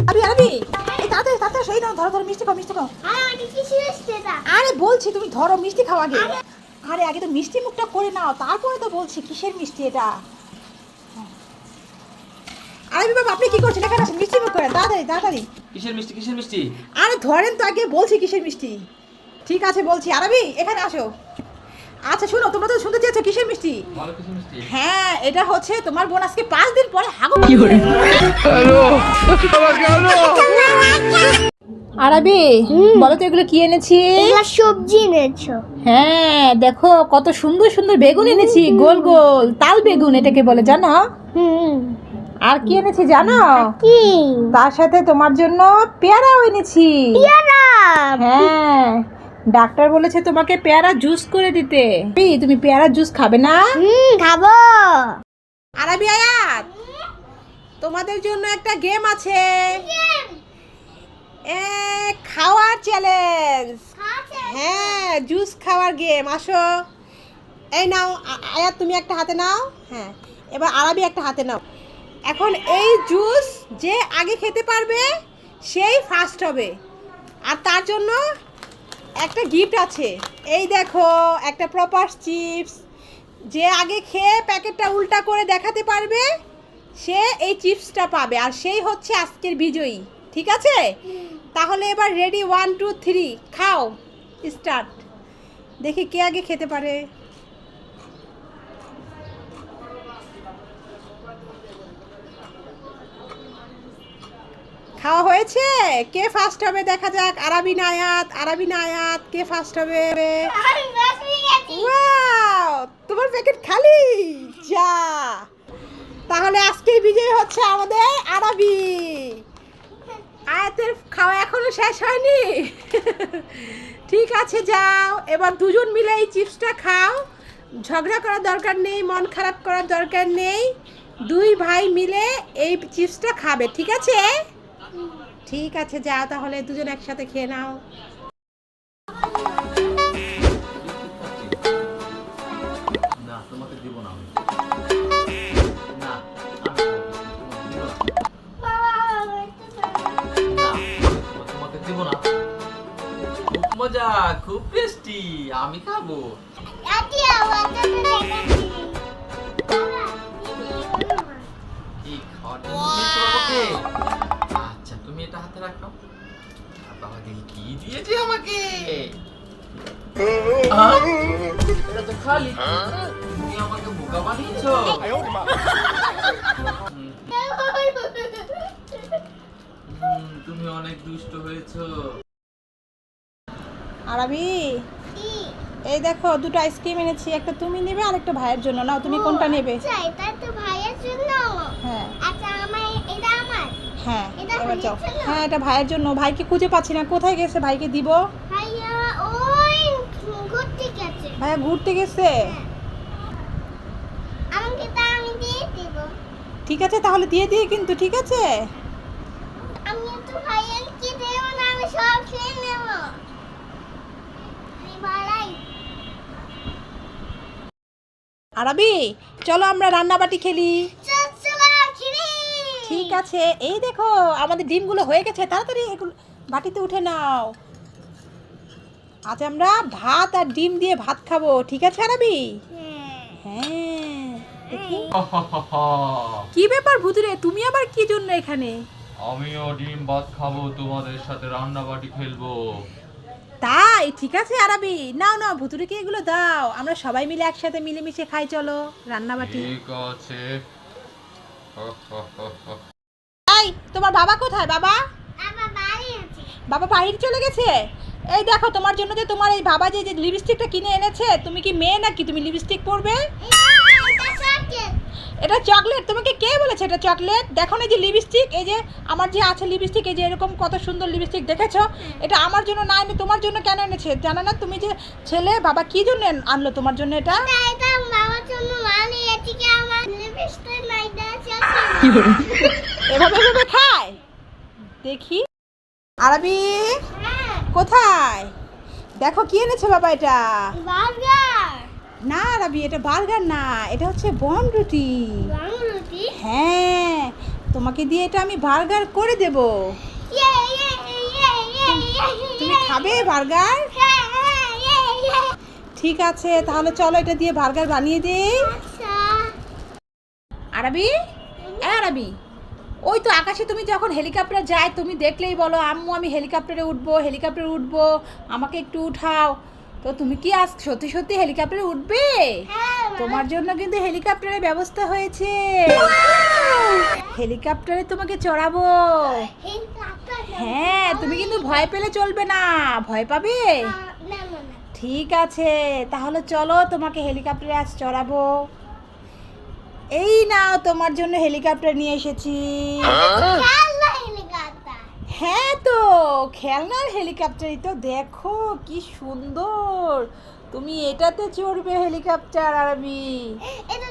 আরে আরে এই তাড়াতাড়ি তাড়াতাড়ি সেই নাও, ধরো ধরো মিষ্টি খাও, মিষ্টি খাও। আরে বলছি তুমি ধরো মিষ্টি খাও আগে। আরে আগে তো মিষ্টি মুখটা করে নাও, তারপরে তো বলছি কিসের মিষ্টি এটা। আরে বাবা আপনি কি করছেন, এখানে আসেন, মিষ্টি মুখ করেন তাড়াতাড়ি তাড়াতাড়ি। কিসের মিষ্টি কিসের মিষ্টি? আরে ধরেন তো আগে, বলছি কিসের মিষ্টি। ঠিক আছে বলছি, আরবি এখানে আসো। আচ্ছা শোনো, তোমরা তো শুনতে চেয়েছো কিসের মিষ্টি। বলো কিসের মিষ্টি? হ্যাঁ এটা হচ্ছে তোমার বোন আজকে 5 দিন পরে হাগু। আরবি বলো তো এগুলো কি এনেছি? এগুলো সবজি এনেছো? হ্যাঁ দেখো কত সুন্দর সুন্দর বেগুন এনেছি, গোল গোল তাল বেগুন এটাকে বলে, জানো? আর কি এনেছি জানো? কি? তার সাথে তোমার জন্য পেয়ারাও এনেছি। পেয়ারা? হ্যাঁ ডাক্তার বলেছে তোমাকে পেয়ারা জুস করে দিতে। তুমি পেয়ারা জুস খাবে না? খাবো। আরবি আয়াত তোমাদের জন্য একটা গেম আছে, খাওয়ার চ্যালেঞ্জ। হ্যাঁ জুস খাওয়ার গেম, আসো। এই নাও আয়াত তুমি একটা হাতে নাও, হ্যাঁ এবার আরবি একটা হাতে নাও। এখন এই জুস যে আগে খেতে পারবে সেই ফার্স্ট হবে, আর তার জন্য একটা গিফট আছে। এই দেখো একটা প্রপার চিপস, যে আগে খেয়ে প্যাকেটটা উল্টা করে দেখাতে পারবে সে এই চিপসটা পাবে, আর সেই হচ্ছে আজকের বিজয়ী। ঠিক আছে তাহলে এবার রেডি, 1 2 3 খাও, স্টার্ট। দেখি কে আগে খেতে পারে। খাওয়া হয়েছে, কে ফার্স্ট হবে দেখা যাক। আরবি না আয়াত, আরবি না আয়াত, কে ফার্স্ট হবে? ওয়াও তোমার প্যাকেট খালি, যা। তাহলে আজকের বিজয় হচ্ছে আমাদের আরবি। আয়াতের খাওয়া এখনো শেষ হয়নি। ঠিক আছে যাও, এবার দুজন মিলে এই চিপসটা খাও। ঝগড়া করার দরকার নেই, মন খারাপ করার দরকার নেই, দুই ভাই মিলে এই চিপসটা খাবে, ঠিক আছে? ঠিক আছে যাও তাহলে দুজন একসাথে খেয়ে নাও। না তোমাকে দিব না আমি। না তোমাকে দিব না। খুব মজা, খুব টেস্টি, আমি খাবো। কি খাওয়ার জন্য দিয়েছো আমাকে? আচ্ছা তুমি এটা হাতে রাখো। বাবা দেখি কি দিয়েছে আমাকে। এটা তো খালি, তুমি আমাকে বোকা বানিয়েছো। তুমি অনেক দুষ্ট হয়েছো। আরবি এই দেখো দুটো আইসক্রিম এনেছি, একটা তুমি নেবে আর একটা ভাইয়ের জন্য। নাও তুমি কোনটা নেবে? এটা তো ভাইয়ের জন্য। হ্যাঁ আচ্ছা এটা আমার। হ্যাঁ এটা এবার যাও। ভাইয়ের জন্য? হ্যাঁ এটা ভাইয়ের জন্য। ভাইকে খুঁজে পাচ্ছি না, কোথায় গেছে? ভাইকে দিব। ভাইয়া ওই ঘুরতে গেছে। ভাইয়া ঘুরতে গেছে। আমাকে তা আমি দিয়ে দেব। ঠিক আছে তাহলে দিয়ে দিয়ে কিন্তু, ঠিক আছে? আমি তো ভাইয়ের কি দেব না, আমি সব খেয়ে নেব। আমি বাড়াই। আরবি চলো আমরা রান্নাবাটি খেলি। চলা খিরি। ঠিক আছে এই দেখো আমাদের ডিমগুলো হয়ে গেছে, তাড়াতাড়ি এগুলো বাটিতে উঠে নাও। আজ আমরা ভাত আর ডিম দিয়ে ভাত খাবো, ঠিক আছে আরবি? হ্যাঁ দেখি কি ব্যাপার ভুতুরে, তুমি আবার কি জন্য এখানে? আমিও ডিম ভাত খাবো, তোমাদের সাথে রান্নাবাটি খেলবো। তাই ঠিক আছে আরবি, নাও নাও ভুতুরেকে এগুলো দাও, আমরা সবাই মিলে একসাথে মিলেমিশে খাই, চলো রান্নাবাটি। ঠিক আছে। এই তোমার বাবা কোথায়? বাবা আমার বাড়ি আছে। বাবা বাইরে চলে গেছে। এই দেখো তোমার জন্য যে তোমার এই বাবা যে লিপস্টিকটা কিনে এনেছে, তুমি কি মেয়ে নাকি তুমি লিপস্টিক পরবে? এটা চকলেট, তোমাকে কে বলেছে এটা চকলেট? দেখো না এই যে লিপস্টিক, এই যে আমার যে আছে লিপস্টিক, এই যে এরকম কত সুন্দর লিপস্টিক, দেখেছো? এটা আমার জন্য না এনে তোমার জন্য কেন এনেছে জানো না? তুমি যে ছেলে, বাবা কি জন্য আনলো তোমার জন্য এটা? এটা মামার জন্য মানে এদিকে আমার লিপস্টিক নাই আছে। এভাবে এভাবে খায় দেখি। আরবি কোথায়? দেখো কি এনেছে বাবা এটা। বার্গার। না আরবি এটা বার্গার না, এটা হচ্ছে বনরুটি। বনরুটি? হ্যাঁ তোমাকে দিয়ে এটা আমি বার্গার করে দেব। ইয়ে ইয়ে ইয়ে ইয়ে ইয়ে তুমি খাবে বার্গার? ঠিক আছে, তাহলে চলো এটা দিয়ে বার্গার বানিয়ে দেই। আচ্ছা আরবি, আরবি, ওই তো আকাশে তুমি যখন হেলিকপ্টার যায় তুমি দেখলেই বলো আম্মু আমি হেলিকপ্টারে উঠবো, হেলিকপ্টারে উঠবো, আমাকে একটু উঠাও। তো তুমি কি আজ সত্যি সত্যি হেলিকপ্টারে উঠবে? হ্যাঁ তোমার জন্য কিন্তু হেলিকপ্টারের ব্যবস্থা হয়েছে। হেলিকপ্টারে তোমাকে চড়াবো। হ্যাঁ, তুমি কিন্তু ভয় পেলে চলবে না, ভয় পাবে? না না না ঠিক আছে, তাহলে চলো তোমাকে হেলিকপ্টারে আজ চড়াবো। এই নাও তোমার জন্য হেলিকপ্টার নিয়ে এসেছি। খেলনা হেলিকপ্টার হ্যাঁ তো খেলনার হেলিকপ্টারই তো, দেখো কি সুন্দর। তুমি এটাতে চড়বে হেলিকপ্টার আরবি। এটা